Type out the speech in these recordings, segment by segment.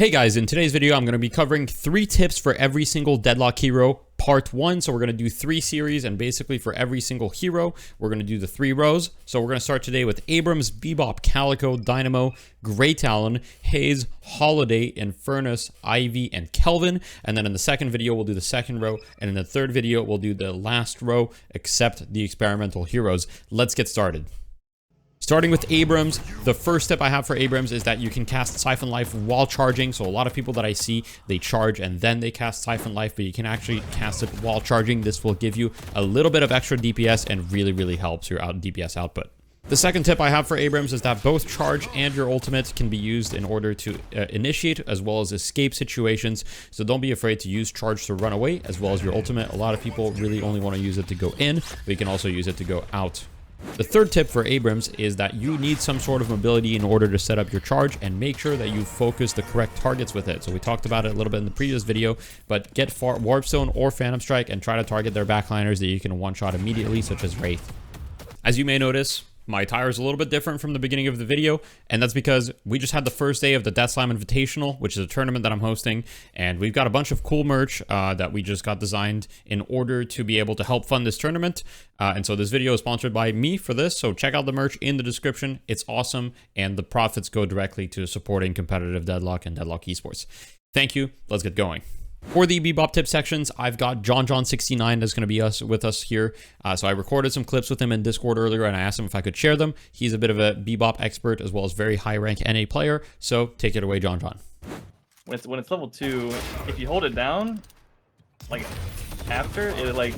Hey guys, in today's video, I'm going to be covering 3 tips for every single Deadlock hero, part 1. So we're going to do 3 series, and basically for every single hero, we're going to do the 3 rows. So we're going to start today with Abrams, Bebop, Calico, Dynamo, Talon, Haze, Holliday, Infernus, Ivy, and Kelvin. And then in the second video, we'll do the second row. And in the third video, we'll do the last row, except the experimental heroes. Let's get started. Starting with Abrams, the first tip I have for Abrams is that you can cast Siphon Life while charging. So a lot of people that I see, they charge and then they cast Siphon Life, but you can actually cast it while charging. This will give you a little bit of extra DPS and really helps your DPS output. The second tip I have for Abrams is that both charge and your ultimate can be used in order to initiate as well as escape situations. So don't be afraid to use charge to run away as well as your ultimate. A lot of people really only want to use it to go in, but you can also use it to go out. The third tip for Abrams is that you need some sort of mobility in order to set up your charge and make sure that you focus the correct targets with it. So we talked about it a little bit in the previous video, but get Warpstone or Phantom Strike and try to target their backliners that you can one-shot immediately, such as Wraith. As you may notice, my attire is a little bit different from the beginning of the video, and that's because we just had the first day of the Death Slam Invitational, which is a tournament that I'm hosting, and we've got a bunch of cool merch that we just got designed in order to be able to help fund this tournament. And so this video is sponsored by me for this, so check out the merch in the description. It's awesome, and the profits go directly to supporting competitive Deadlock and Deadlock esports. Thank you. Let's get going. For the Bebop tip sections, I've got John69 that's going to be with us here. So I recorded some clips with him in Discord earlier, and I asked him if I could share them. He's a bit of a Bebop expert as well as very high rank NA player. So take it away, John. When it's level 2, if you hold it down, like after it,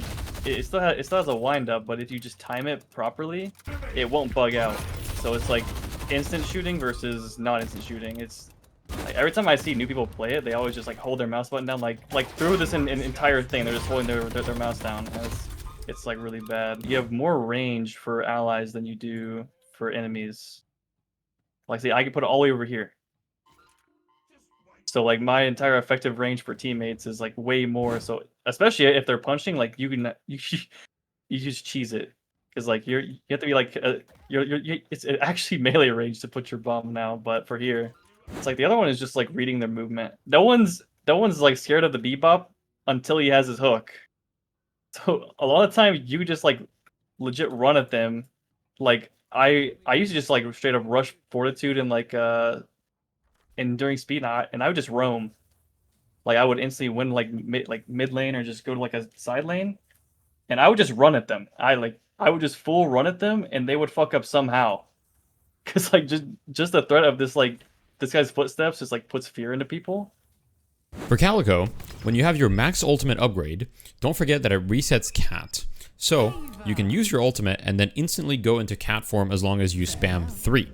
it still has a wind up, but if you just time it properly, it won't bug out. So it's like instant shooting versus not instant shooting. It's like, every time I see new people play it, they always just like hold their mouse button down, like through this entire thing, they're just holding their mouse down. And it's like really bad. You have more range for allies than you do for enemies. Like, see, I can put it all the way over here. So like my entire effective range for teammates is like way more. So especially if they're punching, like you just cheese it, because like you have to be like it's actually melee range to put your bomb now, but for here. It's like the other one is just like reading their movement. No one's like scared of the Bebop until he has his hook. So a lot of times you just like legit run at them. Like I used to just like straight up rush Fortitude and like Enduring Speed, and I would just roam. Like I would instantly win like mid lane or just go to like a side lane, and I would just run at them. I would just full run at them, and they would fuck up somehow. Cause like just the threat of this this guy's footsteps just like puts fear into people. For Calico, when you have your max ultimate upgrade, don't forget that it resets cat. So you can use your ultimate and then instantly go into cat form as long as you spam 3.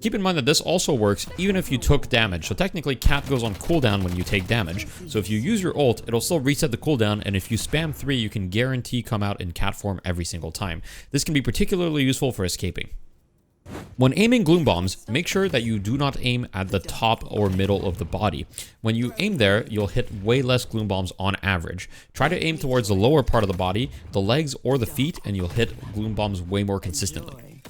Keep in mind that this also works even if you took damage. So technically cat goes on cooldown when you take damage. So if you use your ult, it'll still reset the cooldown, and if you spam 3, you can guarantee come out in cat form every single time. This can be particularly useful for escaping. When aiming gloom bombs, make sure that you do not aim at the top or middle of the body. When you aim there, you'll hit way less gloom bombs on average. Try to aim towards the lower part of the body, the legs or the feet, and you'll hit gloom bombs way more consistently.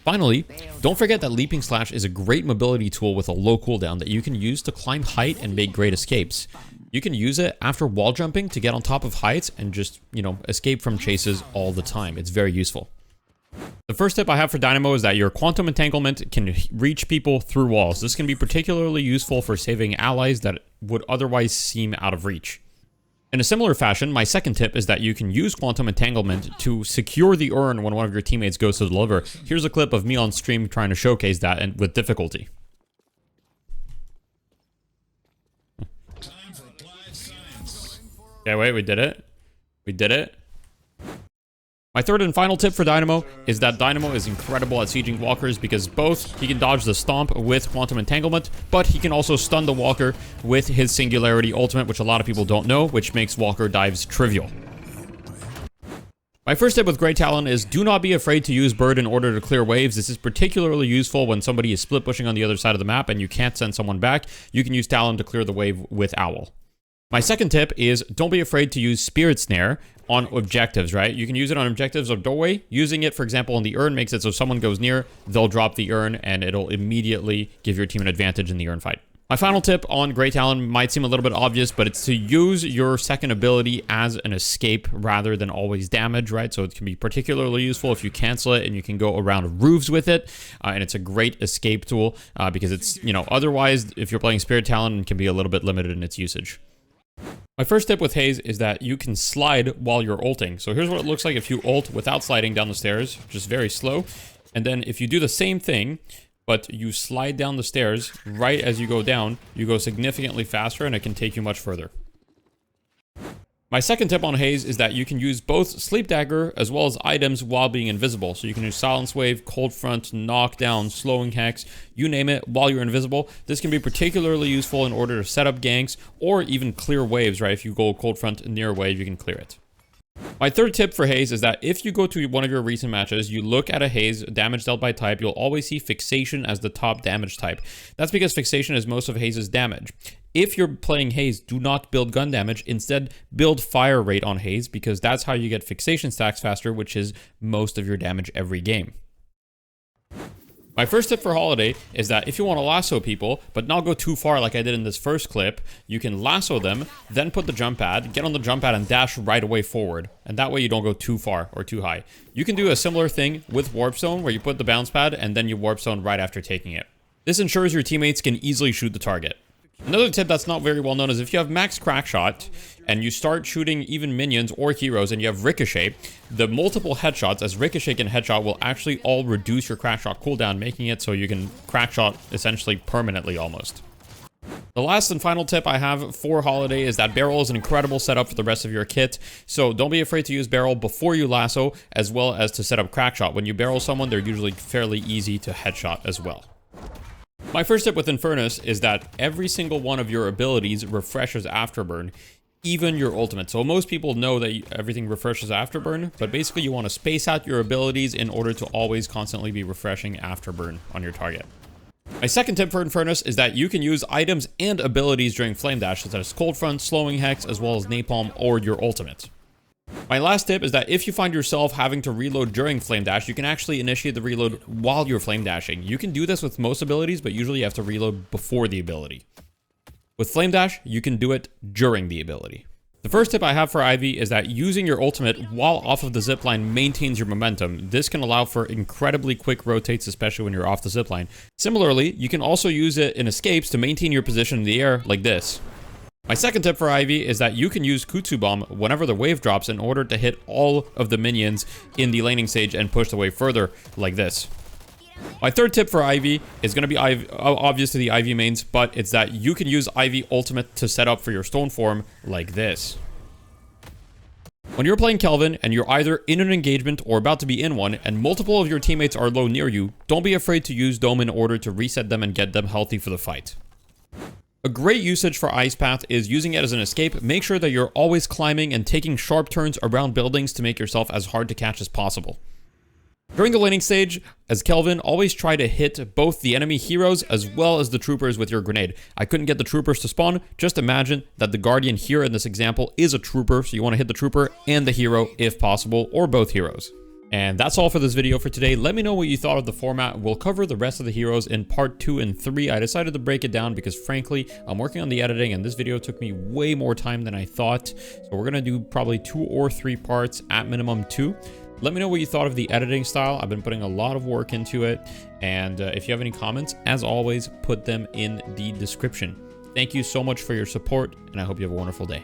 Finally, don't forget that Leaping Slash is a great mobility tool with a low cooldown that you can use to climb height and make great escapes. You can use it after wall jumping to get on top of heights and just, escape from chases all the time. It's very useful. The first tip I have for Dynamo is that your Quantum Entanglement can reach people through walls. This can be particularly useful for saving allies that would otherwise seem out of reach. In a similar fashion, my second tip is that you can use Quantum Entanglement to secure the urn when one of your teammates goes to deliver. Here's a clip of me on stream trying to showcase that, and with difficulty. Okay, wait, we did it. We did it. My third and final tip for Dynamo is that Dynamo is incredible at sieging walkers, because both he can dodge the stomp with Quantum Entanglement, but he can also stun the walker with his Singularity ultimate, which a lot of people don't know, which makes walker dives trivial. My first tip with Talon is do not be afraid to use Bird in order to clear waves. This is particularly useful when somebody is split pushing on the other side of the map and you can't send someone back. You can use Talon to clear the wave with Owl. My second tip is don't be afraid to use Spirit Snare on objectives, right? You can use it on objectives or doorway. Using it, for example, on the urn makes it so if someone goes near, they'll drop the urn and it'll immediately give your team an advantage in the urn fight. My final tip on Great Talon might seem a little bit obvious, but it's to use your second ability as an escape rather than always damage, right? So it can be particularly useful if you cancel it and you can go around roofs with it. And it's a great escape tool because it's, otherwise, if you're playing Spirit Talon, it can be a little bit limited in its usage. My first tip with Haze is that you can slide while you're ulting. So here's what it looks like if you ult without sliding down the stairs, just very slow. And then if you do the same thing, but you slide down the stairs right as you go down, you go significantly faster and it can take you much further. My second tip on Haze is that you can use both Sleep Dagger as well as items while being invisible. So you can use Silence Wave, Cold Front, Knockdown, Slowing Hex, you name it, while you're invisible. This can be particularly useful in order to set up ganks or even clear waves, right? If you go Cold Front near a wave, you can clear it. My third tip for Haze is that if you go to one of your recent matches, you look at a Haze damage dealt by type, you'll always see Fixation as the top damage type. That's because Fixation is most of Haze's damage. If you're playing Haze, do not build gun damage. Instead, build fire rate on Haze because that's how you get Fixation stacks faster, which is most of your damage every game. My first tip for Holliday is that if you want to lasso people, but not go too far like I did in this first clip, you can lasso them, then put the jump pad, get on the jump pad and dash right away forward. And that way you don't go too far or too high. You can do a similar thing with Warp Zone where you put the bounce pad and then you Warp Zone right after taking it. This ensures your teammates can easily shoot the target. Another tip that's not very well known is if you have max crack shot and you start shooting even minions or heroes and you have ricochet, the multiple headshots as ricochet and headshot will actually all reduce your crack shot cooldown, making it so you can crack shot essentially permanently almost. The last and final tip I have for Holliday is that barrel is an incredible setup for the rest of your kit. So don't be afraid to use barrel before you lasso as well as to set up crack shot. When you barrel someone, they're usually fairly easy to headshot as well. My first tip with Infernus is that every single one of your abilities refreshes afterburn, even your ultimate. So most people know that everything refreshes afterburn, but basically you want to space out your abilities in order to always constantly be refreshing afterburn on your target. My second tip for Infernus is that you can use items and abilities during Flame Dash, such as Cold Front, Slowing Hex, as well as Napalm or your ultimate. My last tip is that if you find yourself having to reload during Flame Dash, you can actually initiate the reload while you're Flame Dashing. You can do this with most abilities, but usually you have to reload before the ability. With Flame Dash, you can do it during the ability. The first tip I have for Ivy is that using your ultimate while off of the zipline maintains your momentum. This can allow for incredibly quick rotates, especially when you're off the zipline. Similarly, you can also use it in escapes to maintain your position in the air like this. My second tip for Ivy is that you can use Kutsu Bomb whenever the wave drops in order to hit all of the minions in the laning stage and push the wave further like this. My third tip for Ivy is going to be obvious to the Ivy mains, but it's that you can use Ivy ultimate to set up for your stone form like this. When you're playing Kelvin and you're either in an engagement or about to be in one and multiple of your teammates are low near you, don't be afraid to use Dome in order to reset them and get them healthy for the fight. A great usage for Ice Path is using it as an escape. Make sure that you're always climbing and taking sharp turns around buildings to make yourself as hard to catch as possible. During the laning stage, as Kelvin, always try to hit both the enemy heroes as well as the troopers with your grenade. I couldn't get the troopers to spawn. Just imagine that the Guardian here in this example is a trooper, so you want to hit the trooper and the hero if possible, or both heroes. And that's all for this video for today. Let me know what you thought of the format. We'll cover the rest of the heroes in part 2 and 3. I decided to break it down because frankly, I'm working on the editing and this video took me way more time than I thought. So we're going to do probably 2 or 3 parts, at minimum 2. Let me know what you thought of the editing style. I've been putting a lot of work into it. And if you have any comments, as always, put them in the description. Thank you so much for your support and I hope you have a wonderful day.